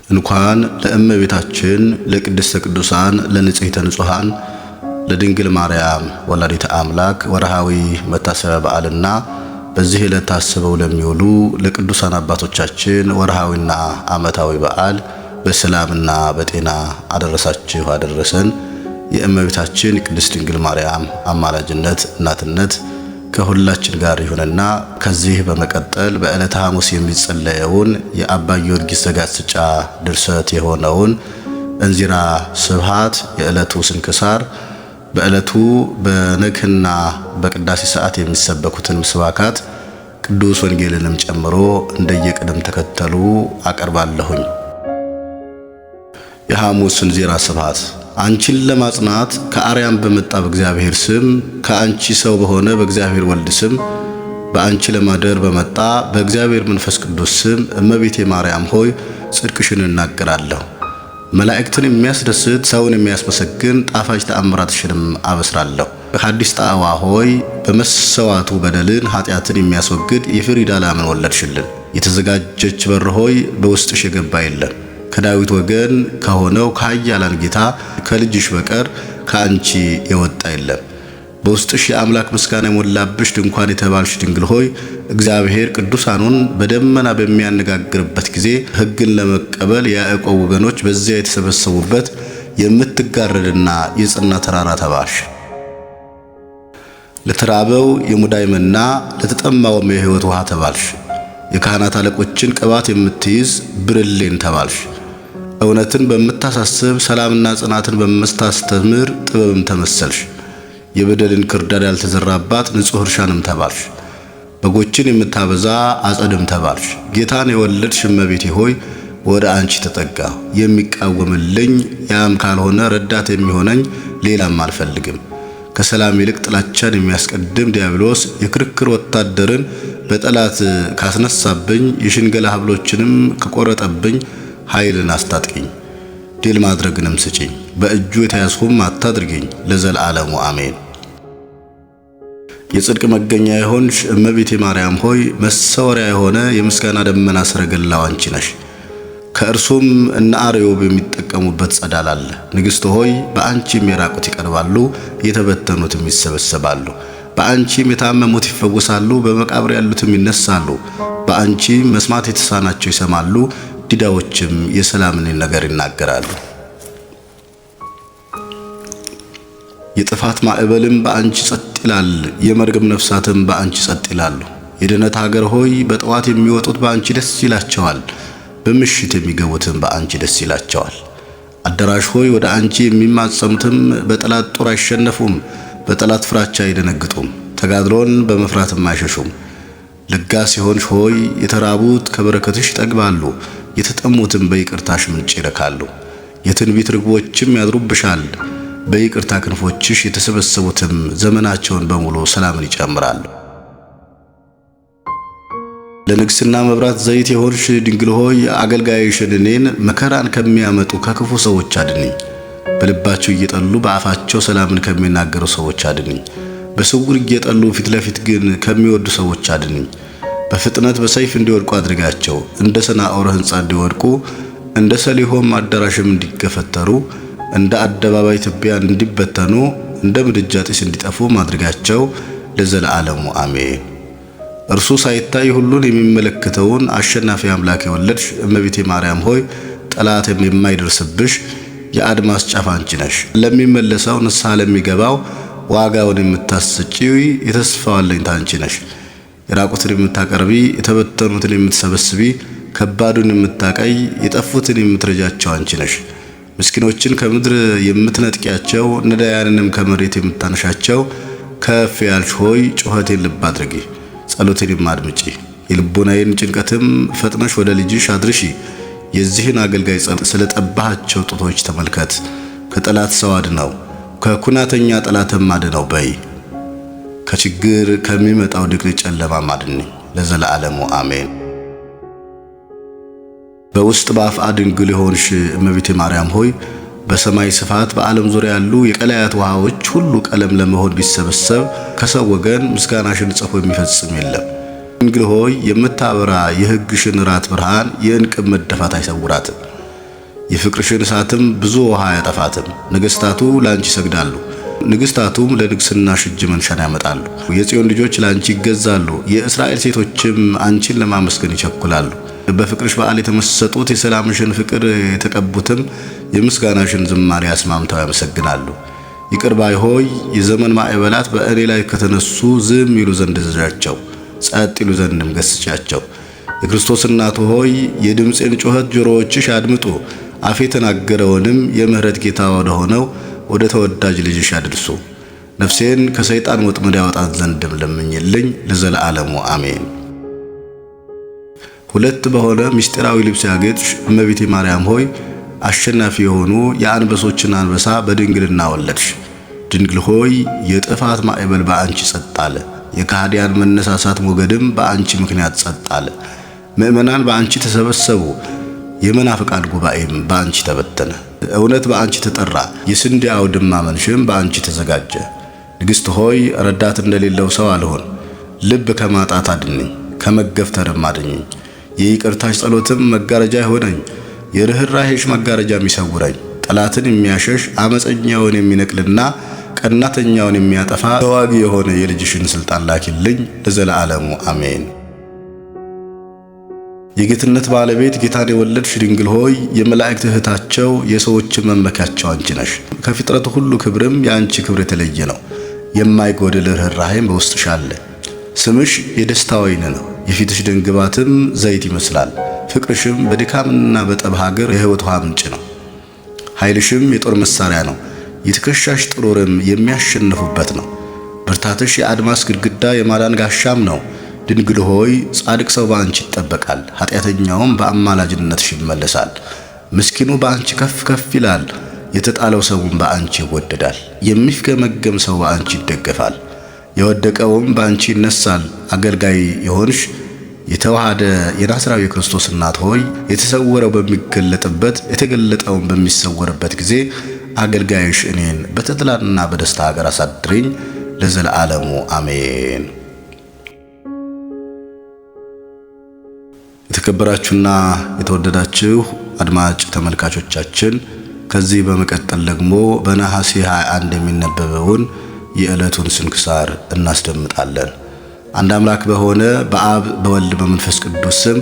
እንኳን ለእመቤታችን ለቅድስተ ቅዱሳን ለንጽሕተ ንጹሐን ለድንግል ማርያም ወላዲተ አምላክ ወርሃዊ መታሰቢያ በዓልና በዚህ ዕለት ታስበው ለሚውሉ ለቅዱሳን አባቶቻችን ወርሃዊና ዓመታዊ በዓል በሰላምና በጤና አደረሳችሁ አደረሰን። የእመቤታችን ቅድስት ድንግል ማርያም አማላጅነት እናትነት ከሁላችን ጋር ይሁንና ከዚህ በመቀጠል በዕለተ ሐሙስ የሚጸለየውን የአባ ጊዮርጊስ ዘጋስጫ ድርሰት የሆነውን እንዚራ ስብሐት የዕለቱ ስንክሳር በዕለቱ በነግህና በቅዳሴ ሰዓት የሚሰበኩትን ምስባካት ቅዱስ ወንጌልንም ጨምሮ እንደየቅደም ተከተሉ አቀርባለሁኝ። የሐሙስ እንዚራ ስብሐት። አንቺን ለማጽናት ከአርያም በመጣ በእግዚአብሔር ስም ከአንቺ ሰው በሆነ በእግዚአብሔር ወልድ ስም በአንቺ ለማደር በመጣ በእግዚአብሔር መንፈስ ቅዱስ ስም እመቤቴ ማርያም ሆይ ጽድቅሽን እናገራለሁ። መላእክትን የሚያስደስት ሰውን የሚያስመሰግን ጣፋጭ ተአምራትሽንም አበስራለሁ። ሐዲስ ጣዕዋ ሆይ በመሰዋቱ በደልን ኃጢአትን የሚያስወግድ የፍሪዳ ላምን ወለድሽልን። የተዘጋጀች በር ሆይ በውስጥሽ የገባ የለም። ከዳዊት ወገን ከሆነው ከኃያላን ጌታ ከልጅሽ በቀር ከአንቺ የወጣ የለም። በውስጥሽ የአምላክ ምስጋና የሞላብሽ ድንኳን የተባልሽ ድንግል ሆይ እግዚአብሔር ቅዱሳኑን በደመና በሚያነጋግርበት ጊዜ ሕግን ለመቀበል የያዕቆብ ወገኖች በዚያ የተሰበሰቡበት የምትጋረድና የጽና ተራራ ተባልሽ። ለተራበው የሙዳይ መና ለተጠማውም የሕይወት ውሃ ተባልሽ። የካህናት አለቆችን ቅባት የምትይዝ ብርሌን ተባልሽ። እውነትን በምታሳስብ ሰላምና ጽናትን በምታስተምር ጥበብም ተመሰልሽ። የበደልን ክርዳድ ያልተዘራባት ንጹሕ እርሻንም ተባልሽ። በጎችን የምታበዛ አጸድም ተባልሽ። ጌታን የወለድሽ እመቤቴ ሆይ ወደ አንቺ ተጠጋሁ። የሚቃወምልኝ ያም ካልሆነ ረዳት የሚሆነኝ ሌላም አልፈልግም። ከሰላም ይልቅ ጥላቻን የሚያስቀድም ዲያብሎስ የክርክር ወታደርን በጠላት ካስነሳብኝ የሽንገላ ሀብሎችንም ከቆረጠብኝ ኃይልን አስታጥቂኝ፣ ድል ማድረግንም ስጪኝ። በእጁ የተያዝሁም አታድርጊኝ ለዘላለሙ አሜን። የጽድቅ መገኛ የሆንሽ እመቤቴ ማርያም ሆይ መሰወሪያ የሆነ የምስጋና ደመና ሰረገላው አንቺ ነሽ። ከእርሱም እነ አርዮብ የሚጠቀሙበት ጸዳል አለ። ንግሥት ሆይ በአንቺም የራቁት ይቀርባሉ፣ የተበተኑትም ይሰበሰባሉ። በአንቺም የታመሙት ይፈወሳሉ፣ በመቃብር ያሉትም ይነሳሉ። በአንቺም መስማት የተሳናቸው ይሰማሉ፣ ዲዳዎችም የሰላምን ነገር ይናገራሉ። የጥፋት ማዕበልም በአንቺ ጸጥ ይላል፣ የመርገም ነፍሳትም በአንቺ ጸጥ ይላሉ። የድነት ሀገር ሆይ በጠዋት የሚወጡት በአንቺ ደስ ይላቸዋል፣ በምሽት የሚገቡትም በአንቺ ደስ ይላቸዋል። አዳራሽ ሆይ ወደ አንቺ የሚማጸኑትም በጠላት ጦር አይሸነፉም፣ በጠላት ፍራቻ አይደነግጡም፣ ተጋድሎን በመፍራትም አይሸሹም። ለጋስ የሆንሽ ሆይ የተራቡት ከበረከትሽ ይጠግባሉ፣ የተጠሙትም በይቅርታሽ ምንጭ ይረካሉ። የትንቢት ርግቦችም ያድሩብሻል፣ በይቅርታ ክንፎችሽ የተሰበሰቡትም ዘመናቸውን በሙሉ ሰላምን ይጨምራሉ። ለንግስና መብራት ዘይት የሆንሽ ድንግል ሆይ አገልጋይሽን እኔን መከራን ከሚያመጡ ከክፉ ሰዎች አድንኝ። በልባቸው እየጠሉ በአፋቸው ሰላምን ከሚናገሩ ሰዎች አድንኝ። በስውር እየጠሉ ፊት ለፊት ግን ከሚወዱ ሰዎች አድንኝ። በፍጥነት በሰይፍ እንዲወድቁ አድርጋቸው፣ እንደ ሰናዖር ሕንጻ እንዲወድቁ፣ እንደ ሰሊሆም አዳራሽም እንዲገፈተሩ፣ እንደ አደባባይ ትቢያ እንዲበተኑ፣ እንደ ምድጃ ጢስ እንዲጠፉ ማድረጋቸው ለዘላለሙ አሜን። እርሱ ሳይታይ ሁሉን የሚመለከተውን አሸናፊ አምላክ የወለድሽ እመቤቴ ማርያም ሆይ ጠላት የማይደርስብሽ የአድማስ ጫፍ አንቺ ነሽ። ለሚመለሰው ንስሐ ለሚገባው ዋጋውን የምታስጪ የተስፋው አለኝታ አንቺ ነሽ። የራቁትን የምታቀርቢ፣ የተበተኑትን የምትሰበስቢ፣ ከባዱን የምታቀይ፣ የጠፉትን የምትረጃቸው አንቺ ነሽ። ምስኪኖችን ከምድር የምትነጥቂያቸው፣ ነዳያንንም ከመሬት የምታነሻቸው ከፍ ያልሽ ሆይ ጩኸቴን ልብ አድርጊ፣ ጸሎቴንም አድምጪ። የልቦናዬን ጭንቀትም ፈጥነሽ ወደ ልጅሽ አድርሺ። የዚህን አገልጋይ ስለጠባሃቸው ጡቶች ተመልከት። ከጠላት ሰው አድነው፣ ከኩናተኛ ጠላትም አድነው በይ። ከችግር ከሚመጣው ድቅድቅ ጨለማ አድነኝ ለዘላለሙ አሜን። በውስጥ በአፍአ ድንግል የሆንሽ እመቤቴ ማርያም ሆይ በሰማይ ስፋት በዓለም ዙሪያ ያሉ የቀላያት ውሃዎች ሁሉ ቀለም ለመሆን ቢሰበሰብ ከሰው ወገን ምስጋናሽን ጽፎ የሚፈጽም የለም። ድንግል ሆይ የምታበራ የሕግሽን ራት ብርሃን የእንቅብ መደፋት አይሰውራትም። የፍቅርሽን እሳትም ብዙ ውሃ አያጠፋትም። ነገሥታቱ ላንቺ ይሰግዳሉ፣ ንግሥታቱም ለንግሥናሽ እጅ መንሻን ያመጣሉ። የጽዮን ልጆች ላንቺ ይገዛሉ፣ የእስራኤል ሴቶችም አንቺን ለማመስገን ይቸኩላሉ። በፍቅርሽ በዓል የተመሰጡት የሰላምሽን ፍቅር የተቀቡትም የምስጋናሽን ዝማሬ አስማምተው ያመሰግናሉ። ይቅር ባይ ሆይ የዘመን ማዕበላት በእኔ ላይ ከተነሱ ዝም ይሉ ዘንድ እዘዣቸው፣ ጸጥ ይሉ ዘንድም ገስጫቸው። የክርስቶስ እናቱ ሆይ የድምፄን ጩኸት ጆሮዎችሽ አድምጡ። አፌ የተናገረውንም የምህረት ጌታ ወደ ሆነው ወደ ተወዳጅ ልጅሽ አድርሱ። ነፍሴን ከሰይጣን ወጥመድ ያወጣት ዘንድም ለምኝልኝ ለዘለዓለሙ አሜን። ሁለት በሆነ ምስጢራዊ ልብስ ያጌጥሽ እመቤቴ ማርያም ሆይ አሸናፊ የሆኑ የአንበሶችን አንበሳ በድንግልና ወለድሽ። ድንግል ሆይ የጥፋት ማዕበል በአንቺ ጸጥ አለ፣ የካህዲያን መነሳሳት ሞገድም በአንቺ ምክንያት ጸጥ አለ። ምእመናን በአንቺ ተሰበሰቡ፣ የመናፍቃን ጉባኤም በአንቺ ተበተነ። እውነት በአንቺ ተጠራ፣ የስንዴ አውድማ መንሽም በአንቺ ተዘጋጀ። ንግሥት ሆይ ረዳት እንደሌለው ሰው አልሆን፣ ልብ ከማጣት አድነኝ፣ ከመገፍተርም አድነኝ። የይቅርታሽ ጸሎትም መጋረጃ ይሆነኝ፣ የርኅራኄሽ መጋረጃም ይሰውረኝ። ጠላትን የሚያሸሽ አመፀኛውን የሚነቅልና ቀናተኛውን የሚያጠፋ ተዋጊ የሆነ የልጅሽን ሥልጣን ላኪልኝ ለዘለዓለሙ አሜን። የጌትነት ባለቤት ጌታን የወለድሽ ድንግል ሆይ የመላእክት እህታቸው የሰዎች መመኪያቸው አንቺ ነሽ። ከፍጥረቱ ሁሉ ክብርም የአንቺ ክብር የተለየ ነው። የማይጎድል ርኅራኄም በውስጥሽ አለ። ስምሽ የደስታ ወይን ነው፣ የፊትሽ ደንግባትም ዘይት ይመስላል። ፍቅርሽም በድካምና በጠብ ሀገር የሕይወት ውሃ ምንጭ ነው። ኃይልሽም የጦር መሳሪያ ነው፣ የትከሻሽ ጥሩርም የሚያሸንፉበት ነው። ብርታትሽ የአድማስ ግድግዳ የማዳን ጋሻም ነው። ድንግል ሆይ ጻድቅ ሰው በአንቺ ይጠበቃል፣ ኃጢአተኛውም በአማላጅነትሽ ይመለሳል። ምስኪኑ በአንቺ ከፍ ከፍ ይላል፣ የተጣለው ሰውም በአንቺ ይወደዳል። የሚፍገመገም ሰው በአንቺ ይደገፋል፣ የወደቀውም በአንቺ ይነሳል። አገልጋይ የሆንሽ የተዋሃደ የናዝራዊ የክርስቶስ እናት ሆይ የተሰወረው በሚገለጥበት የተገለጠውን በሚሰወርበት ጊዜ አገልጋይሽ እኔን በተድላና በደስታ ሀገር አሳድሪኝ ለዘለዓለሙ አሜን። የተከበራችሁና የተወደዳችሁ አድማጭ ተመልካቾቻችን ከዚህ በመቀጠል ደግሞ በነሐሴ 21 የሚነበበውን የዕለቱን ስንክሳር እናስደምጣለን። አንድ አምላክ በሆነ በአብ በወልድ በመንፈስ ቅዱስ ስም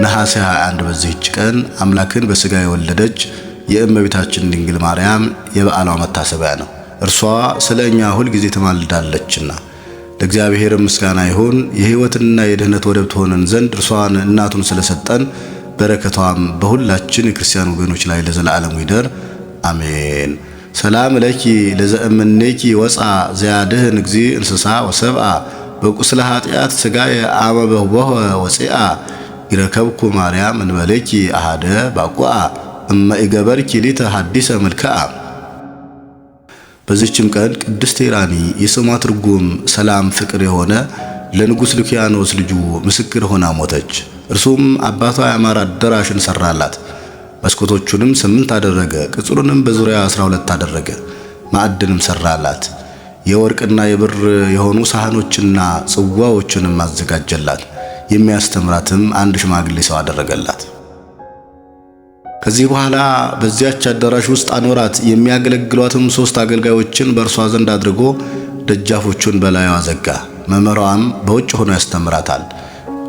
ነሐሴ 21 በዚህች ቀን አምላክን በሥጋ የወለደች የእመቤታችን ድንግል ማርያም የበዓሏ መታሰቢያ ነው። እርሷ ስለ እኛ ሁል ጊዜ ትማልዳለችና ለእግዚአብሔር ምስጋና ይሁን። የሕይወትና የድኅነት ወደብ ትሆነን ዘንድ እርሷን እናቱን ስለሰጠን በረከቷም በሁላችን የክርስቲያን ወገኖች ላይ ለዘላለሙ ይደር አሜን። ሰላም ለኪ ለዘእምኔኪ ወፃ ዘያድህን እግዚ እንስሳ ወሰብአ በቁስለ ኃጢአት ሥጋየ አመ በኅቦህ ወፂአ ይረከብኩ ማርያም እንበለኪ አሃደ ባቁአ እመ ኢገበርኪ ሊተ ሐዲሰ መልክዓ። በዚህችም ቀን ቅድስት ቴራኒ የስሟ ትርጉም ሰላም ፍቅር የሆነ ለንጉሥ ሉኪያኖስ ልጁ ምስክር ሆና ሞተች። እርሱም አባቷ ያማረ አዳራሽን ሰራላት። መስኮቶቹንም 8 አደረገ፣ ቅጽሩንም በዙሪያ 12 አደረገ። ማዕድንም ሰራላት። የወርቅና የብር የሆኑ ሳህኖችና ጽዋዎችንም አዘጋጀላት። የሚያስተምራትም አንድ ሽማግሌ ሰው አደረገላት። ከዚህ በኋላ በዚያች አዳራሽ ውስጥ አኖራት። የሚያገለግሏትም 3 አገልጋዮችን በእርሷ ዘንድ አድርጎ ደጃፎቹን በላይዋ ዘጋ። መምህሯም በውጭ ሆኖ ያስተምራታል።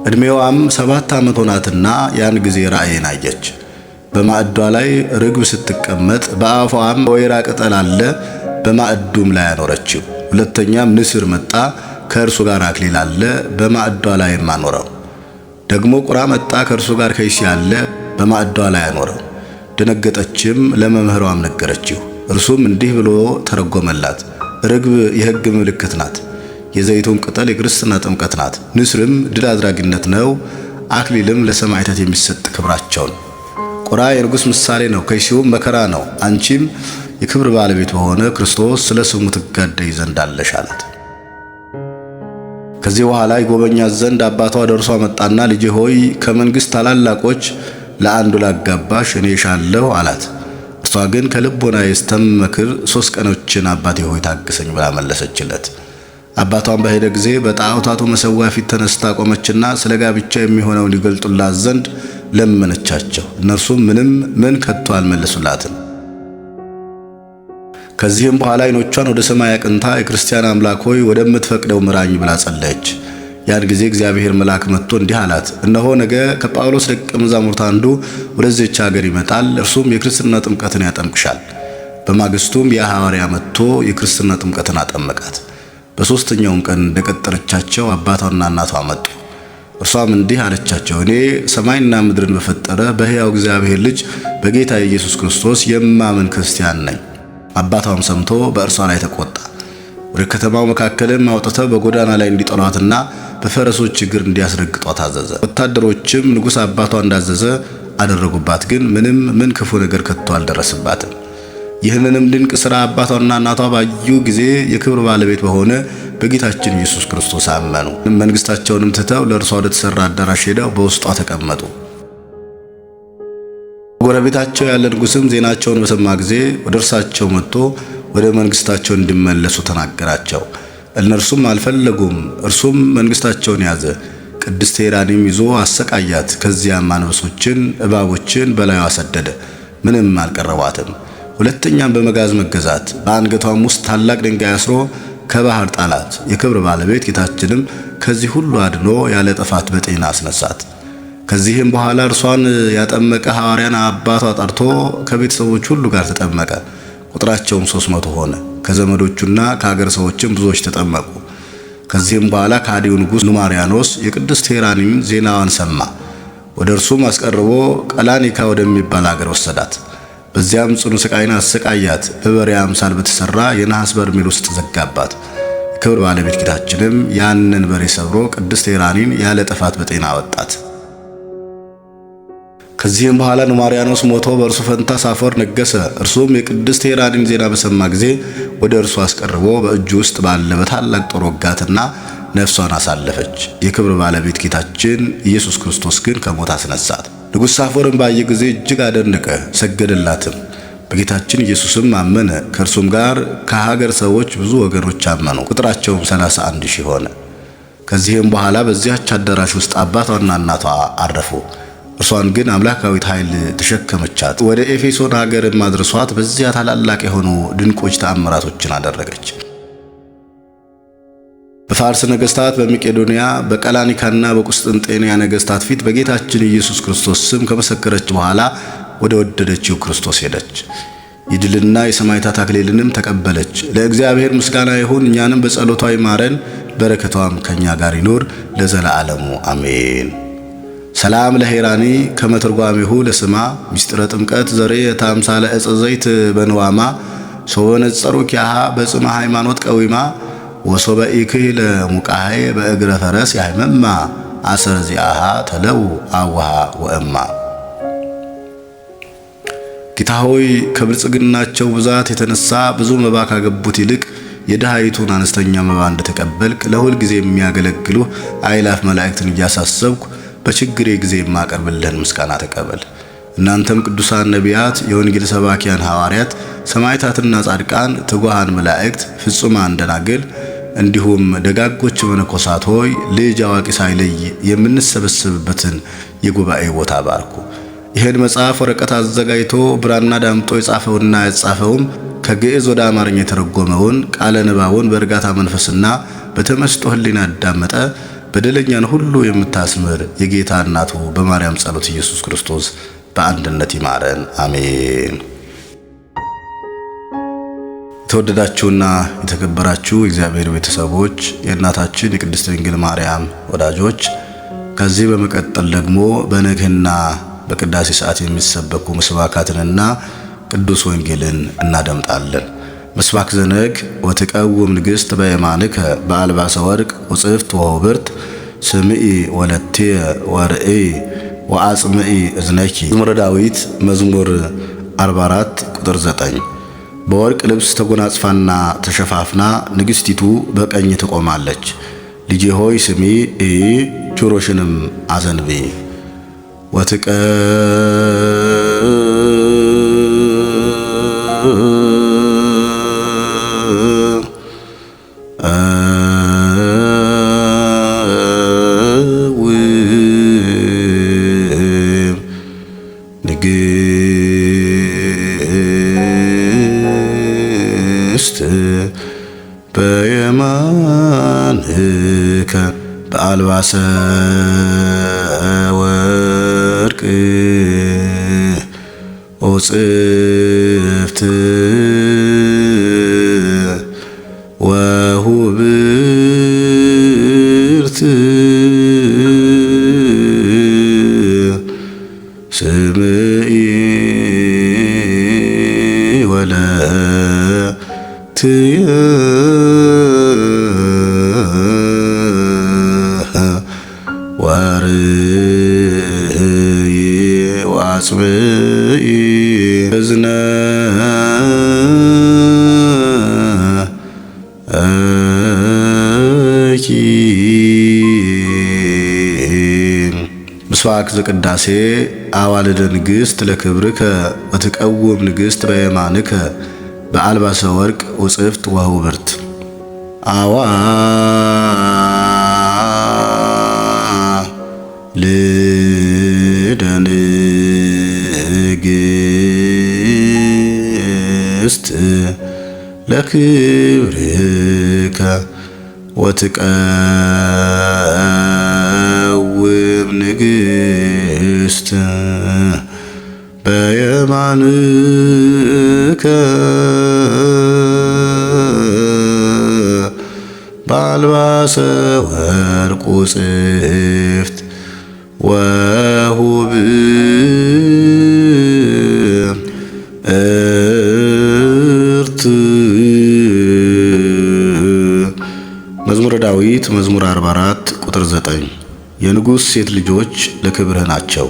ዕድሜዋም 7 ዓመት ሆናትና ያን ጊዜ ራእይን አየች። በማዕዷ ላይ ርግብ ስትቀመጥ በአፏም ወይራ ቅጠል አለ፣ በማዕዱም ላይ አኖረችው። ሁለተኛም ንስር መጣ፣ ከእርሱ ጋር አክሊል አለ፣ በማዕዷ ላይም አኖረው። ደግሞ ቁራ መጣ፣ ከእርሱ ጋር ከይሲ አለ፣ በማዕዷ ላይ አኖረው። ደነገጠችም፣ ለመምህሯም ነገረችው። እርሱም እንዲህ ብሎ ተረጎመላት። ርግብ የሕግ ምልክት ናት፣ የዘይቱን ቅጠል የክርስትና ጥምቀት ናት። ንስርም ድል አድራጊነት ነው፣ አክሊልም ለሰማዕታት የሚሰጥ ክብራቸው ነው። ቁራ የንጉሥ ምሳሌ ነው፣ ከይሲውም መከራ ነው። አንቺም የክብር ባለቤት በሆነ ክርስቶስ ስለ ስሙ ትጋደይ ዘንድ አለሽ አላት። ከዚህ በኋላ ይጎበኛት ዘንድ አባቷ ደርሷ መጣና ልጄ ሆይ ከመንግሥት ታላላቆች ለአንዱ ላጋባሽ እኔ ሻለሁ አላት። እርሷ ግን ከልቦና የስተመክር 3 ቀኖችን አባቴ ሆይ ታግሰኝ ብላ መለሰችለት። አባቷን በሄደ ጊዜ በጣዖታቱ መሠዊያ ፊት ተነስታ ቆመችና ስለ ጋብቻ የሚሆነውን ይገልጡላት ዘንድ ለመነቻቸው። እነርሱም ምን ከቶ አልመለሱላትም። ከዚህም በኋላ ዓይኖቿን ወደ ሰማይ አቅንታ የክርስቲያን አምላክ ሆይ ወደምትፈቅደው ምራኝ ብላ ጸለየች። ያን ጊዜ እግዚአብሔር መልአክ መጥቶ እንዲህ አላት፣ እነሆ ነገ ከጳውሎስ ደቀ መዛሙርት አንዱ ወደዚህች ሀገር ይመጣል፣ እርሱም የክርስትና ጥምቀትን ያጠምቅሻል። በማግስቱም ያ ሐዋርያ መጥቶ የክርስትና ጥምቀትን አጠመቃት። በሦስተኛውም ቀን እንደቀጠረቻቸው አባቷና እናቷ መጡ። እርሷም እንዲህ አለቻቸው፣ እኔ ሰማይና ምድርን በፈጠረ በሕያው እግዚአብሔር ልጅ በጌታ ኢየሱስ ክርስቶስ የማምን ክርስቲያን ነኝ። አባቷም ሰምቶ በእርሷ ላይ ተቆጣ። ወደ ከተማው መካከልም አውጥተው በጎዳና ላይ እንዲጠሏትና በፈረሶች እግር እንዲያስረግጧት አዘዘ። ወታደሮችም ንጉሥ አባቷ እንዳዘዘ አደረጉባት፣ ግን ምን ክፉ ነገር ከቶ አልደረሰባትም። ይህንንም ድንቅ ሥራ አባቷና እናቷ ባዩ ጊዜ የክብር ባለቤት በሆነ በጌታችን ኢየሱስ ክርስቶስ አመኑ። መንግሥታቸውንም ትተው ለእርሷ ወደ ተሠራ አዳራሽ ሄደው በውስጧ ተቀመጡ። ጎረቤታቸው ያለ ንጉሥም ዜናቸውን በሰማ ጊዜ ወደ እርሳቸው መጥቶ ወደ መንግሥታቸው እንዲመለሱ ተናገራቸው። እነርሱም አልፈለጉም። እርሱም መንግሥታቸውን ያዘ። ቅድስት ሄራንም ይዞ አሰቃያት። ከዚያም አንበሶችን፣ እባቦችን በላዩ አሰደደ፣ ምንም አልቀረባትም። ሁለተኛም በመጋዝ መገዛት፣ በአንገቷም ውስጥ ታላቅ ድንጋይ አስሮ ከባህር ጣላት። የክብር ባለቤት ጌታችንም ከዚህ ሁሉ አድኖ ያለ ጥፋት በጤና አስነሳት። ከዚህም በኋላ እርሷን ያጠመቀ ሐዋርያን አባቷ ጠርቶ ከቤተሰቦች ሁሉ ጋር ተጠመቀ። ቁጥራቸውም 300 ሆነ። ከዘመዶቹና ከአገር ሰዎችም ብዙዎች ተጠመቁ። ከዚህም በኋላ ከሃዲው ንጉሥ ኑማሪያኖስ የቅድስት ሄራንን ዜናዋን ሰማ። ወደ እርሱም አስቀርቦ ቀላኒካ ወደሚባል አገር ወሰዳት። በዚያም ጽኑ ስቃይን አሰቃያት። በበሬ አምሳል በተሰራ የነሐስ በርሜል ውስጥ ዘጋባት። የክብር ባለቤት ጌታችንም ያንን በሬ ሰብሮ ቅድስት ሄራንን ያለ ጥፋት በጤና አወጣት። ከዚህም በኋላ ኑማሪያኖስ ሞቶ በእርሱ ፈንታ ሳፎር ነገሰ። እርሱም የቅድስት ሄራንን ዜና በሰማ ጊዜ ወደ እርሱ አስቀርቦ በእጁ ውስጥ ባለ በታላቅ ጦር ወጋትና ነፍሷን አሳለፈች። የክብር ባለቤት ጌታችን ኢየሱስ ክርስቶስ ግን ከሞት አስነሳት። ንጉሥ ሳፎርን ባየ ጊዜ እጅግ አደነቀ፣ ሰገደላትም። በጌታችን ኢየሱስም አመነ። ከእርሱም ጋር ከሀገር ሰዎች ብዙ ወገኖች አመኑ። ቁጥራቸውም 31,000 ሆነ። ከዚህም በኋላ በዚያች አዳራሽ ውስጥ አባቷና እናቷ አረፉ። እርሷን ግን አምላካዊት ኃይል ተሸከመቻት። ወደ ኤፌሶን ሀገርም አድርሷት በዚያ ታላላቅ የሆኑ ድንቆች ተአምራቶችን አደረገች። በፋርስ ነገሥታት፣ በመቄዶንያ፣ በቀላኒካና በቁስጥንጤንያ ነገሥታት ፊት በጌታችን ኢየሱስ ክርስቶስ ስም ከመሰከረች በኋላ ወደ ወደደችው ክርስቶስ ሄደች። የድልና የሰማዕታት አክሊልንም ተቀበለች። ለእግዚአብሔር ምስጋና ይሁን፣ እኛንም በጸሎቷ ይማረን፣ በረከቷም ከኛ ጋር ይኖር ለዘላለሙ አሜን። ሰላም ለሄራኒ ከመትርጓሜሁ ለስማ ሚስጥረ ጥምቀት ዘሬ ታምሳለ ዕፀ ዘይት በንዋማ ሶበነጸሩ ኪያሃ በጽማ ሃይማኖት ቀዊማ ወሶበ ኢክህ ለሙቃሃይ በእግረ ፈረስ ያህመማ አሰር ዚአሃ ተለው አዋሃ ወእማ። ጌታ ሆይ ከብልጽግናቸው ብዛት የተነሳ ብዙ መባ ካገቡት ይልቅ የድሃይቱን አነስተኛ መባ እንደተቀበልክ ለሁል ጊዜ የሚያገለግሉ አእላፍ መላእክትን እያሳሰብኩ በችግሬ ጊዜ የማቀርብልህን ምስጋና ተቀበል። እናንተም ቅዱሳን ነቢያት፣ የወንጌል ሰባኪያን ሐዋርያት፣ ሰማዕታትና ጻድቃን፣ ትጉሃን መላእክት፣ ፍጹማን ደናግል እንዲሁም ደጋጎች መነኮሳት ሆይ ልጅ አዋቂ ሳይለይ የምንሰበሰብበትን የጉባኤ ቦታ ባርኩ። ይህን መጽሐፍ ወረቀት አዘጋጅቶ ብራና ዳምጦ የጻፈውና ያጻፈውም ከግዕዝ ወደ አማርኛ የተረጎመውን ቃለ ንባቡን በእርጋታ መንፈስና በተመስጦ ሕሊና ያዳመጠ በደለኛን ሁሉ የምታስምር የጌታ እናቱ በማርያም ጸሎት ኢየሱስ ክርስቶስ በአንድነት ይማረን አሜን። የተወደዳችሁና የተከበራችሁ የእግዚአብሔር ቤተሰቦች፣ የእናታችን የቅድስት ድንግል ማርያም ወዳጆች፣ ከዚህ በመቀጠል ደግሞ በነግህና በቅዳሴ ሰዓት የሚሰበኩ ምስባካትንና ቅዱስ ወንጌልን እናደምጣለን። ምስባክ ዘነግ ወትቀውም ንግሥት በየማንከ በአልባሰ ወርቅ ወጽፍት ወውብርት ስምኢ ወለቴ ወርኢ ወአጽምኢ እዝነኪ። መዝሙረ ዳዊት መዝሙር 44 ቁጥር 9። በወርቅ ልብስ ተጎናጽፋና ተሸፋፍና ንግሥቲቱ በቀኝ ትቆማለች። ልጄ ሆይ ስሚ ጆሮሽንም አዘንቢ። መንግሥት በየማንከ በአልባሰ ወርቅ ወጽፍት ወሁብርት ስምዒ ወለትየ ወርኅይ ወአጽብዒ እዝነ ምስዋክ ዘቅዳሴ አዋልደ ንግሥት ለክብርከ ወትቀውም ንግሥት በየማንከ በአልባሰ ወርቅ ወጽፍት ወሁብርት አዋልደ ንግሥት ለክብርከ ወትቀውም ንግሥት በየማንከ በአልባሰ ወርቅ ወጽፍት ወሁብርት። መዝሙረ ዳዊት መዝሙር 44 ቁጥር 9 የንጉሥ ሴት ልጆች ለክብርህ ናቸው።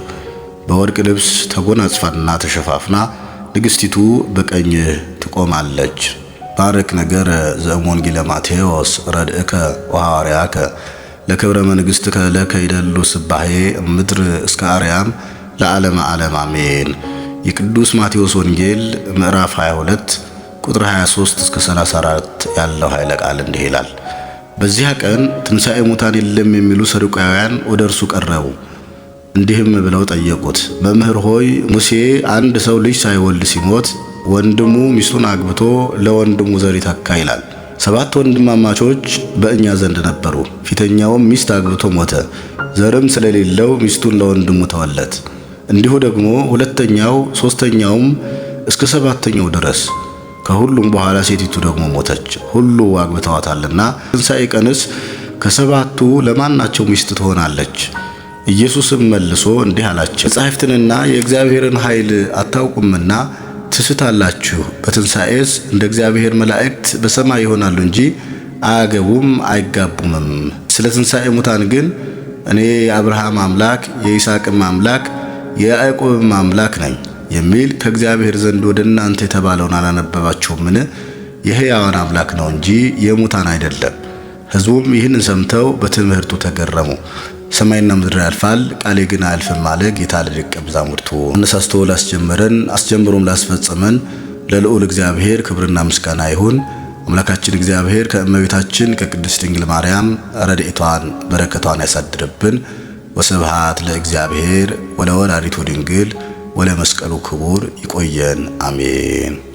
በወርቅ ልብስ ተጎናጽፋና ተሸፋፍና ንግሥቲቱ በቀኝህ ትቆማለች። ባርክ ነገር ዘእምወንጌለ ማቴዎስ ረድእከ ወሐዋርያከ ለክብረ መንግሥትከ ለከ ይደሉ ስባሄ ምድር እስከ አርያም ለዓለመ ዓለም አሜን። የቅዱስ ማቴዎስ ወንጌል ምዕራፍ 22 ቁጥር 23 እስከ 34 ያለው ኃይለ ቃል እንዲህ ይላል። በዚያ ቀን ትንሣኤ ሙታን የለም የሚሉ ሰዱቃውያን ወደ እርሱ ቀረቡ። እንዲህም ብለው ጠየቁት፣ መምህር ሆይ ሙሴ አንድ ሰው ልጅ ሳይወልድ ሲሞት ወንድሙ ሚስቱን አግብቶ ለወንድሙ ዘር ይተካ ይላል። 7 ወንድማማቾች በእኛ ዘንድ ነበሩ። ፊተኛውም ሚስት አግብቶ ሞተ፣ ዘርም ስለሌለው ሚስቱን ለወንድሙ ተወለት። እንዲሁ ደግሞ ሁለተኛው፣ ሦስተኛውም እስከ 7ተኛው ድረስ። ከሁሉም በኋላ ሴቲቱ ደግሞ ሞተች። ሁሉ አግብተዋታልና ትንሣኤ ቀንስ ከ7ቱ ለማናቸው ሚስት ትሆናለች? ኢየሱስም መልሶ እንዲህ አላቸው፣ መጻሕፍትንና የእግዚአብሔርን ኃይል አታውቁምና ትስታላችሁ። በትንሣኤስ እንደ እግዚአብሔር መላእክት በሰማይ ይሆናሉ እንጂ አያገቡም አይጋቡምም። ስለ ትንሣኤ ሙታን ግን እኔ የአብርሃም አምላክ የይስሐቅም አምላክ የያዕቆብም አምላክ ነኝ የሚል ከእግዚአብሔር ዘንድ ወደ እናንተ የተባለውን አላነበባችሁምን? የሕያዋን አምላክ ነው እንጂ የሙታን አይደለም። ሕዝቡም ይህንን ሰምተው በትምህርቱ ተገረሙ። ሰማይና ምድር ያልፋል፣ ቃሌ ግን አያልፍም አለ ጌታ ለደቀ መዛሙርቱ። አነሳስቶ ላስጀመረን አስጀምሮም ላስፈጸመን ለልዑል እግዚአብሔር ክብርና ምስጋና ይሁን። አምላካችን እግዚአብሔር ከእመቤታችን ከቅድስት ድንግል ማርያም ረድኤቷን በረከቷን ያሳድርብን። ወስብሐት ለእግዚአብሔር ወለወላዲቱ ድንግል ወለመስቀሉ ክቡር። ይቆየን። አሜን።